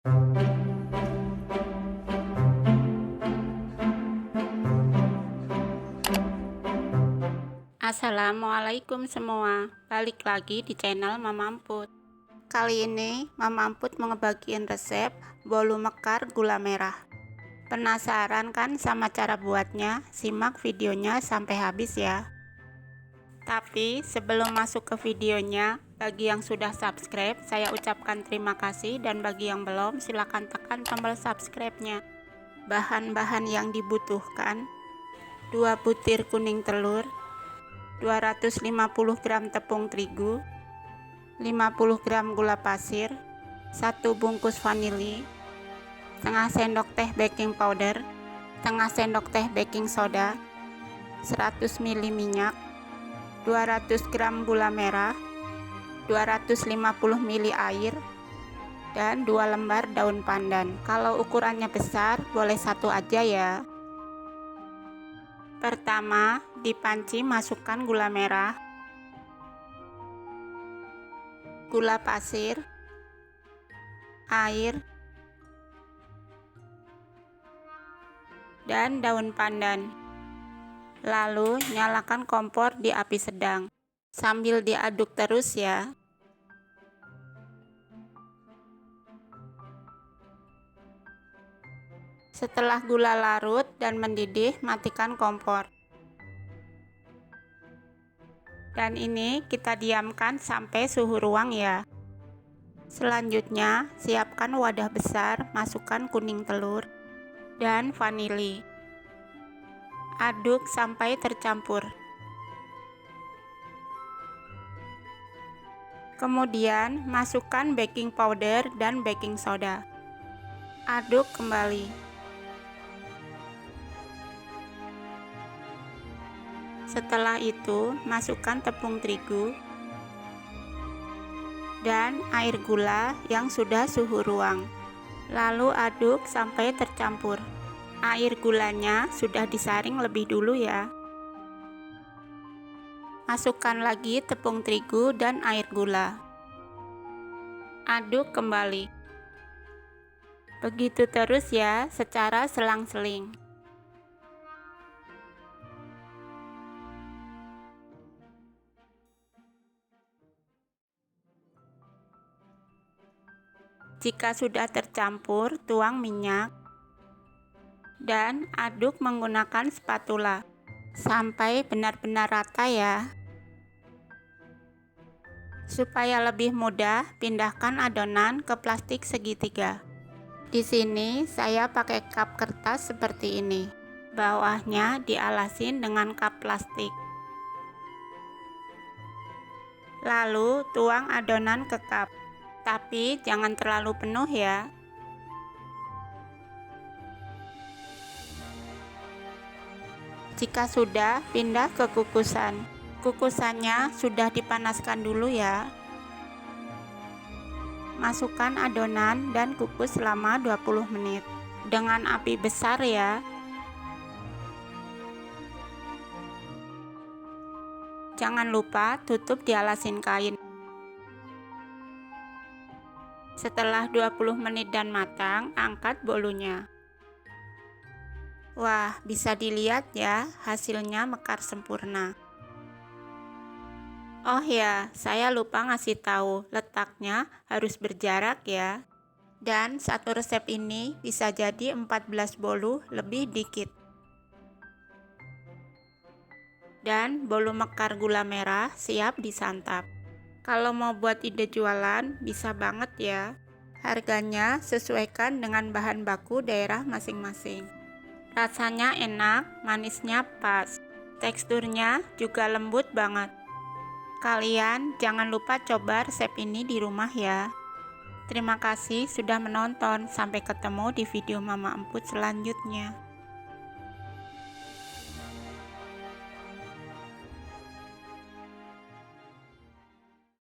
Assalamualaikum semua, balik lagi di channel Mama Emput. Kali ini Mama Emput mau ngebagiin resep bolu mekar gula merah. Penasaran kan sama cara buatnya? Simak videonya sampai habis ya. Tapi sebelum masuk ke videonya, bagi yang sudah subscribe saya ucapkan terima kasih, dan bagi yang belum silahkan tekan tombol subscribe-nya. Bahan-bahan yang dibutuhkan: 2 butir kuning telur, 250 gram tepung terigu, 50 gram gula pasir, 1 bungkus vanili, setengah sendok teh baking powder, setengah sendok teh baking soda, 100 ml minyak, 200 gram gula merah, 250 ml air, dan 2 lembar daun pandan. Kalau ukurannya besar boleh 1 aja ya. Pertama, di panci masukkan gula merah, gula pasir, air, dan daun pandan. Lalu nyalakan kompor di api sedang sambil diaduk terus ya. Setelah gula larut dan mendidih, matikan kompor. Dan ini kita diamkan sampai suhu ruang ya. Selanjutnya, siapkan wadah besar, masukkan kuning telur dan vanili. Aduk sampai tercampur. Kemudian, masukkan baking powder dan baking soda. Aduk kembali. Setelah itu, masukkan tepung terigu dan air gula yang sudah suhu ruang. Lalu aduk sampai tercampur. Air gulanya sudah disaring lebih dulu ya. Masukkan lagi tepung terigu dan air gula. Aduk kembali. Begitu terus ya, secara selang-seling. Jika sudah tercampur, tuang minyak dan aduk menggunakan spatula sampai benar-benar rata ya. Supaya lebih mudah, pindahkan adonan ke plastik segitiga. Di sini saya pakai cup kertas seperti ini. Bawahnya dialasin dengan cup plastik. Lalu tuang adonan ke cup. Tapi jangan terlalu penuh ya. Jika sudah, pindah ke kukusan. Kukusannya sudah dipanaskan dulu ya. Masukkan adonan dan kukus selama 20 menit dengan api besar ya. Jangan lupa tutup dialasin kain. Setelah 20 menit dan matang, angkat bolunya. Wah, bisa dilihat ya, hasilnya mekar sempurna. Oh ya, saya lupa ngasih tahu, letaknya harus berjarak ya. Dan satu resep ini bisa jadi 14 bolu lebih dikit. Dan bolu mekar gula merah siap disantap. Kalau mau buat ide jualan, bisa banget ya. Harganya sesuaikan dengan bahan baku daerah masing-masing. Rasanya enak, manisnya pas. Teksturnya juga lembut banget. Kalian jangan lupa coba resep ini di rumah ya. Terima kasih sudah menonton. Sampai ketemu di video Mama Emput selanjutnya.